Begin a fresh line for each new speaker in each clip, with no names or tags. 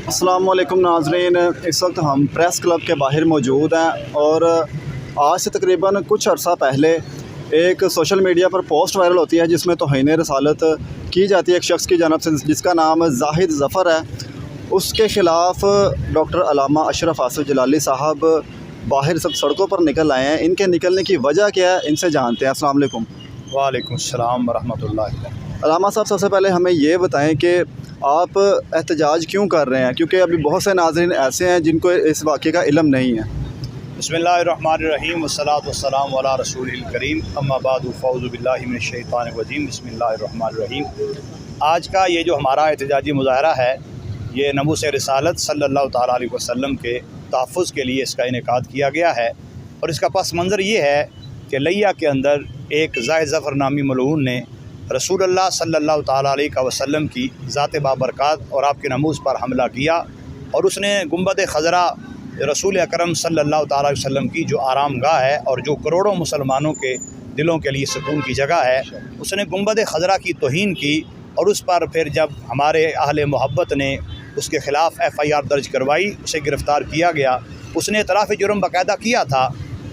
अस्सलाम वालेकुम नाज़रीन, इस वक्त हम प्रेस क्लब के बाहर मौजूद हैं और आज से तकरीबन कुछ अर्सा पहले एक सोशल मीडिया पर पोस्ट वायरल होती है जिसमें तौहीन रसालत की जाती है एक शख्स की जानब से जिसका नाम जाहिद ज़फ़र है। उसके ख़िलाफ़ डॉक्टर अल्लामा अशरफ आसिफ जलाली साहब बाहर सब सड़कों पर निकल आए हैं। इनके निकलने की वजह क्या है, इनसे जानते हैं। अस्सलाम वालेकुम।
वालेकुम अस्सलाम वरहमतुल्लाह।
अल्लामा साहब, सबसे पहले हमें ये बताएं कि आप एहतजाज क्यों कर रहे हैं, क्योंकि अभी बहुत से नाज़रीन ऐसे हैं जिनको इस वाक़े का इल्म नहीं है।
बिस्मिल्लाहिर्रहमानिर्रहीम वस्सलातु वस्सलामु अला रसूलिल करीम अम्मा बादु फ़ौज़ु बिल्लाहि मिनश शैतानिर रजीम बिस्मिल्लाहिर्रहमानिर्रहीम। आज का ये जो हमारा एहतजाजी मुज़ाहरा है, ये नमूस रिसालत सल्लल्लाहु तआला अलैहि वसल्लम के तहफ़्फ़ुज़ के लिए इसका इनेकाद किया गया है। और इसका पस मंज़र ये है कि लिया के अंदर एक जाहिद ज़फ़र नामी मलऊन ने रसूलुल्लाह सल्लल्लाहु तआला अलैहि वसल्लम की ज़ात बाबरकत और आपके नमूज़ पर हमला किया और उसने गुंबद खज़रा रसूल अकरम सल्लल्लाहु तआला अलैहि वसल्लम की जो आरामगाह है और जो करोड़ों मुसलमानों के दिलों के लिए सुकून की जगह है, उसने गुंबद खज़रा की तौहीन की। और उस पर फिर जब हमारे अहले मोहब्बत ने उसके ख़िलाफ़ FIR दर्ज करवाई, उसे गिरफ़्तार किया गया। उसने इतराफ़ जुर्म बाकायदा किया था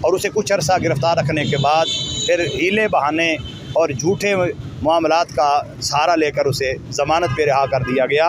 और उसे कुछ अर्सा गिरफ़्तार रखने के बाद फिर हीले बहाने और झूठे मामलात का सहारा लेकर उसे ज़मानत पे रिहा कर दिया गया।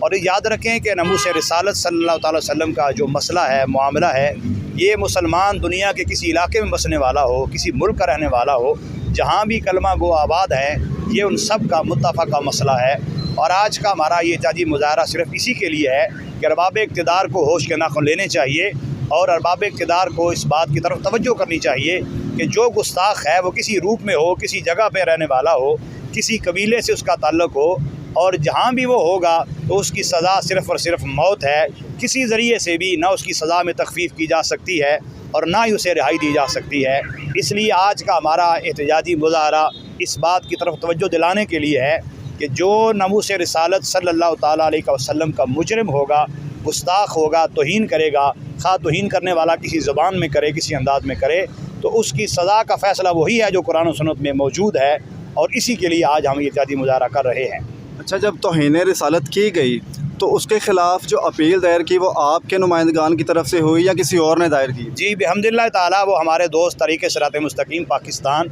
और याद रखें कि नमूस रिसालत सल्लल्लाहु अलैहि वसल्लम का जो मसला है, मामला है, ये मुसलमान दुनिया के किसी इलाके में बसने वाला हो, किसी मुल्क का रहने वाला हो, जहाँ भी कलमा गो आबाद है, ये उन सब का मुत्तफ़क़ा मसला है। और आज का हमारा ये एहतजाजी मुज़ाहरा सिर्फ़ इसी के लिए है कि अरबाब इक़्तिदार को होश के नाख़ुन लेने चाहिए और अरबाब इक़्तिदार को इस बात की तरफ तवज्जो करनी चाहिए कि जो गुस्ताख है वो किसी रूप में हो, किसी जगह पे रहने वाला हो, किसी कबीले से उसका ताल्लुक़ हो, और जहाँ भी वो होगा तो उसकी सज़ा सिर्फ़ और सिर्फ मौत है। किसी ज़रिए से भी ना उसकी सज़ा में तख़फ़ीफ़ की जा सकती है और ना ही उसे रिहाई दी जा सकती है। इसलिए आज का हमारा एहतजाजी मुज़ाहरा इस बात की तरफ तवज्जो दिलाने के लिए है कि जो नमूस रिसालत सल्लल्लाहु तआला अलैहि वसल्लम का मुजरिम होगा, गुस्ताख होगा, तौहीन करेगा, खा तौहीन करने वाला किसी ज़बान में करे, किसी अंदाज में करे, तो उसकी सज़ा का फ़ैसला वही है जो कुरान और सुन्नत में मौजूद है। और इसी के लिए आज हम ये एहतजाजी मुज़ाहरा कर रहे हैं।
अच्छा, जब तौहीन रिसालत की गई तो उसके ख़िलाफ़ जो अपील दायर की वो आपके नुमाइंदगान की तरफ से हुई या किसी और ने दायर की?
जी बिहम्दिल्लाह ताला वो हमारे दोस्त तरीक़े सिरात मुस्तकीम पाकिस्तान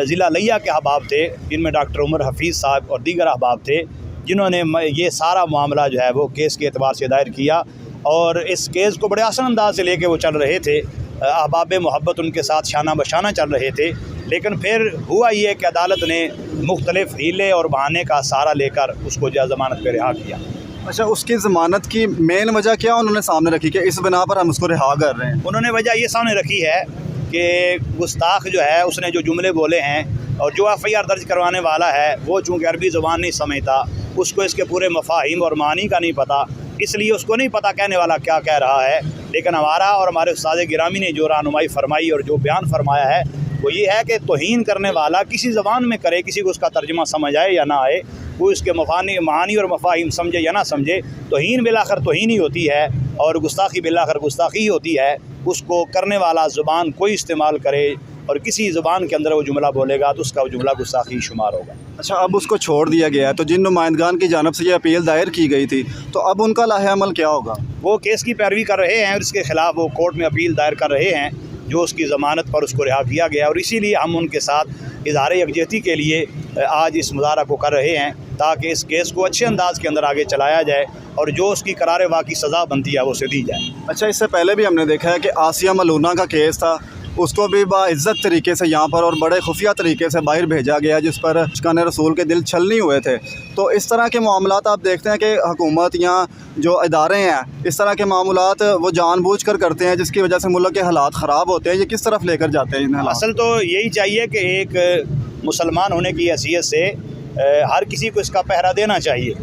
ज़िला लिया के अहबाब थे, जिनमें डॉक्टर उमर हफीज़ साहब और दीगर अहबाब थे, जिन्होंने ये सारा मामला जो है वो केस के एतबार से दायर किया। और इस केस को बड़े आसान अंदाज से लेके वो चल रहे थे, अहबाब मोहब्बत उनके साथ शाना बशाना चल रहे थे। लेकिन फिर हुआ ये कि अदालत ने मुख्तलिफ़ हीले और बहाने का सहारा लेकर उसको ज़मानत पर रिहा किया।
अच्छा, उसकी ज़मानत की मेन वजह क्या उन्होंने सामने रखी कि इस बिना पर हम उसको रिहा कर रहे हैं?
उन्होंने वजह ये सामने रखी है कि गुस्ताख जो है उसने जो जुमले बोले हैं और जो FIR दर्ज करवाने वाला है वो चूँकि अरबी ज़ुबान नहीं समझता, उसको इसके पूरे मफ़ाहिम और मानी का नहीं पता, इसलिए उसको नहीं पता कहने वाला क्या कह रहा है। लेकिन हमारा और हमारे उस्ताद गिरामी ने जो रहनुमाई फरमाई और जो बयान फरमाया है वो ये है कि तौहीन करने वाला किसी ज़बान में करे, किसी को उसका तर्जुमा समझ आए या ना आए, वो इसके मानी और मफ़ाहिम समझे या ना समझे, तौहीन बिलाखिर तौहीन ही होती है और गुस्ताखी बिलाखिर गुस्ताखी ही होती है। उसको करने वाला ज़ुबान कोई इस्तेमाल करे और किसी ज़ुबान के अंदर वो जुमला बोलेगा तो उसका वो जुमला गुस्ताखी शुमार होगा।
अच्छा, अब उसको छोड़ दिया गया है, तो जिन नुमाइंदगान की जानब से ये अपील दायर की गई थी तो अब उनका लाहे अमल क्या होगा?
वो केस की पैरवी कर रहे हैं और इसके ख़िलाफ़ वो कोर्ट में अपील दायर कर रहे हैं जो उसकी ज़मानत पर उसको रिहा किया गया। और इसीलिए हम उनके साथ इज़हार यकजहती के लिए आज इस मुज़ाहरा को कर रहे हैं ताकि इस केस को अच्छे अंदाज़ के अंदर आगे चलाया जाए और जो उसकी करार वाक़ई सज़ा बनती है वो उसे दी जाए।
अच्छा, इससे पहले भी हमने देखा है कि आसिया मलूना का केस था, उसको भी बाइज़्ज़त तरीके से यहाँ पर और बड़े खुफिया तरीके से बाहर भेजा गया जिस पर इश्क़ान रसूल के दिल छलनी हुए थे। तो इस तरह के मामलात आप देखते हैं कि हुकूमत या जो इदारे हैं इस तरह के मामलात वो जानबूझ कर करते हैं जिसकी वजह से मुल्क के हालात ख़राब होते हैं। ये किस तरफ लेकर जाते हैं इन हालात?
असल तो यही चाहिए कि एक मुसलमान होने की हैसियत से हर किसी को इसका पहरा देना चाहिए।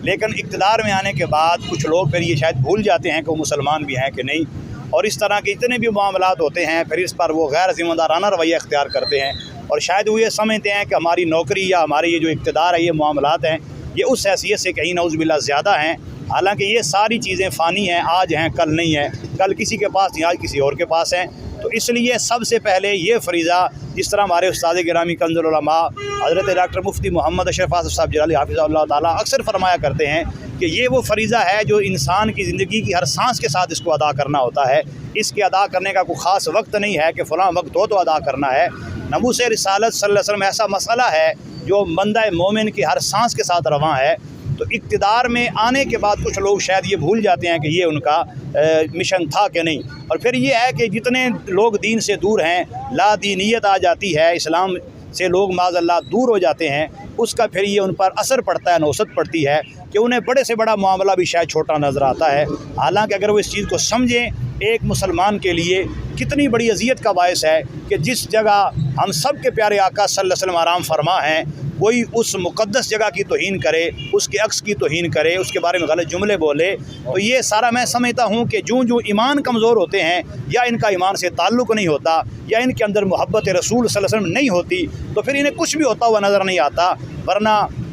लेकिन इक़्तिदार में आने के बाद कुछ लोग फिर ये शायद भूल जाते हैं कि वो मुसलमान भी हैं कि नहीं, और इस तरह के इतने भी मामलात होते हैं फिर इस पर वो गैर ज़िम्मेदाराना रवैया इख्तियार करते हैं और शायद वो ये समझते हैं कि हमारी नौकरी या हमारे ये जो इक़्तिदार है, ये मामलात हैं, ये उस हैसियत से कहीं नऊज़ बिल्लाह ज़्यादा हैं حالانکہ یہ ساری چیزیں فانی ہیں، آج ہیں کل نہیں ہیں، کل کسی کے پاس نہیں آج کسی اور کے پاس ہیں۔ تو اس لیے سب سے پہلے یہ فریضہ، جس طرح ہمارے استاد گرامی کنز العلماء حضرت ڈاکٹر مفتی محمد اشرف آصف صاحب جلالی حافظ اللہ تعالیٰ اکثر فرمایا کرتے ہیں کہ یہ وہ فریضہ ہے جو انسان کی زندگی کی ہر سانس کے ساتھ اس کو ادا کرنا ہوتا ہے۔ اس کے ادا کرنے کا کوئی خاص وقت نہیں ہے کہ فلاں وقت ہو تو ادا کرنا ہے۔ ناموس رسالت صلی اللہ علیہ وسلم ایسا مسئلہ ہے جو بندہ مومن کی ہر سانس کے ساتھ رواں ہے۔ تو اقتدار میں آنے کے بعد کچھ لوگ شاید یہ بھول جاتے ہیں کہ یہ ان کا مشن تھا کہ نہیں، اور پھر یہ ہے کہ جتنے لوگ دین سے دور ہیں، لا دینیت آ جاتی ہے، اسلام سے لوگ معاذ اللہ دور ہو جاتے ہیں، اس کا پھر یہ ان پر اثر پڑتا ہے، نوست پڑتی ہے کہ انہیں بڑے سے بڑا معاملہ بھی شاید چھوٹا نظر آتا ہے۔ حالانکہ اگر وہ اس چیز کو سمجھیں، ایک مسلمان کے لیے کتنی بڑی اذیت کا باعث ہے کہ جس جگہ ہم سب کے پیارے آقا صلی اللہ علیہ وسلم آرام فرما ہیں، کوئی اس مقدس جگہ کی توہین کرے، اس کے عکس کی توہین کرے، اس کے بارے میں غلط جملے بولے، تو یہ سارا میں سمجھتا ہوں کہ جو ایمان کمزور ہوتے ہیں، یا ان کا ایمان سے تعلق نہیں ہوتا، یا ان کے اندر محبت رسول صلی اللہ علیہ وسلم نہیں ہوتی، تو پھر انہیں کچھ بھی ہوتا ہوا نظر نہیں آتا۔ ورنہ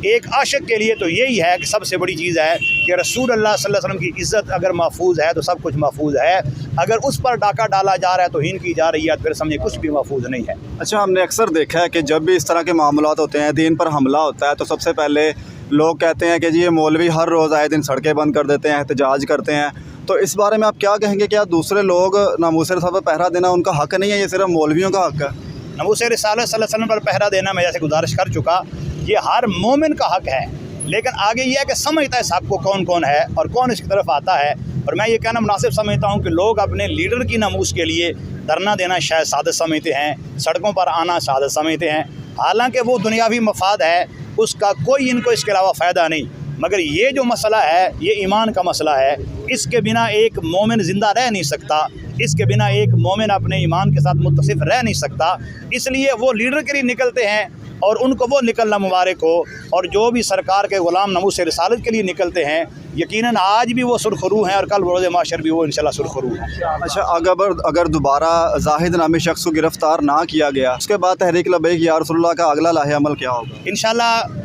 ایک عاشق کے لیے تو یہی ہے کہ سب سے بڑی چیز ہے کہ رسول اللہ صلی اللہ علیہ وسلم کی عزت اگر محفوظ ہے تو سب کچھ محفوظ ہے، اگر اس پر ڈاکہ ڈالا جا رہا ہے، توہین کی جا رہی ہے، تو پھر سمجھے کچھ بھی محفوظ نہیں ہے۔
اچھا، ہم نے اکثر دیکھا ہے کہ جب بھی اس طرح کے معاملات ہوتے ہیں، دین پر حملہ ہوتا ہے، تو سب سے پہلے لوگ کہتے ہیں کہ جی یہ مولوی ہر روز آئے دن سڑکیں بند کر دیتے ہیں، احتجاج کرتے ہیں۔ تو اس بارے میں آپ کیا کہیں گے؟ کیا دوسرے لوگ ناموس رسالت پر پہرا دینا ان کا حق نہیں ہے، یہ صرف مولویوں کا حق ہے؟
ناموس رسالت صلی اللہ علیہ وسلم پر پہرا دینا میں جیسے گزارش کر چکا، یہ ہر مومن کا حق ہے، لیکن آگے یہ ہے کہ سمجھتا ہے اس حق کو کون کون ہے اور کون اس کی طرف آتا ہے۔ اور میں یہ کہنا مناسب سمجھتا ہوں کہ لوگ اپنے لیڈر کی ناموس کے لیے دھرنا دینا شاید سعادت سمجھتے ہیں، سڑکوں پر آنا سعادت سمجھتے ہیں، حالانکہ وہ دنیاوی مفاد ہے، اس کا کوئی ان کو اس کے علاوہ فائدہ نہیں۔ مگر یہ جو مسئلہ ہے، یہ ایمان کا مسئلہ ہے، اس کے بنا ایک مومن زندہ رہ نہیں سکتا، اس کے بنا ایک مومن اپنے ایمان کے ساتھ متصف رہ نہیں سکتا۔ اس لیے وہ لیڈر کے لیے نکلتے ہیں اور ان کو وہ نکلنا مبارک ہو، اور جو بھی سرکار کے غلام ناموس رسالت کے لیے نکلتے ہیں، یقیناً آج بھی وہ سرخرو ہیں اور کل بروز محشر بھی وہ انشاءاللہ سرخرو ہیں۔
اچھا، اگر دوبارہ زاہد نامی شخص کو گرفتار نہ کیا گیا، اس کے بعد تحریک لبیک یا رسول اللہ کا اگلا لاحِ عمل کیا ہوگا؟
انشاءاللہ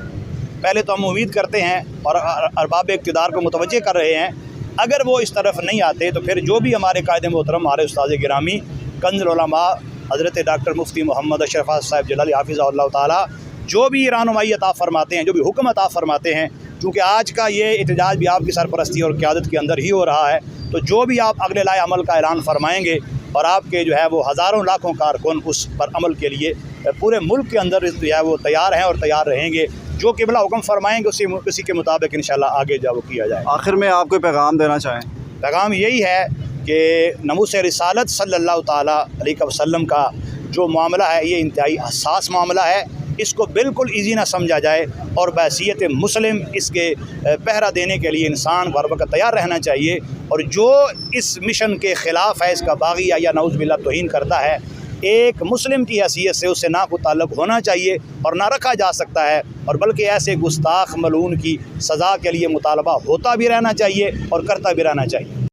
پہلے تو ہم امید کرتے ہیں اور ارباب اقتدار کو متوجہ کر رہے ہیں، اگر وہ اس طرف نہیں آتے تو پھر جو بھی ہمارے قائد محترم، ہمارے استاد گرامی کنز العلماء حضرت ڈاکٹر مفتی محمد اشرف آصف صاحب جلالی حافظ اللہ تعالیٰ جو بھی رہنمائی عطا فرماتے ہیں، جو بھی حکم عطا فرماتے ہیں، چونکہ آج کا یہ احتجاج بھی آپ کی سرپرستی اور قیادت کے اندر ہی ہو رہا ہے، تو جو بھی آپ اگلے لاحِ عمل کا اعلان فرمائیں گے، اور آپ کے جو ہے وہ ہزاروں لاکھوں کارکن اس پر عمل کے لیے پورے ملک کے اندر جو ہے وہ تیار ہیں اور تیار رہیں گے، جو قبلہ حکم فرمائیں گے اسی کے مطابق انشاءاللہ آگے جا وہ کیا جائے۔
آخر میں آپ کوئی پیغام دینا چاہیں؟
پیغام یہی ہے کہ ناموس رسالت صلی اللہ تعالیٰ علیہ وسلم کا جو معاملہ ہے، یہ انتہائی حساس معاملہ ہے، اس کو بالکل ایزی نہ سمجھا جائے، اور بحیثیت مسلم اس کے پہرا دینے کے لیے انسان بر وقت تیار رہنا چاہیے، اور جو اس مشن کے خلاف ہے، اس کا باغی یا نعوذ باللہ توہین کرتا ہے، ایک مسلم کی حیثیت سے اس سے نہ کوئی تعلق ہونا چاہیے اور نہ رکھا جا سکتا ہے، اور بلکہ ایسے گستاخ ملعون کی سزا کے لیے مطالبہ ہوتا بھی رہنا چاہیے اور کرتا بھی رہنا چاہیے۔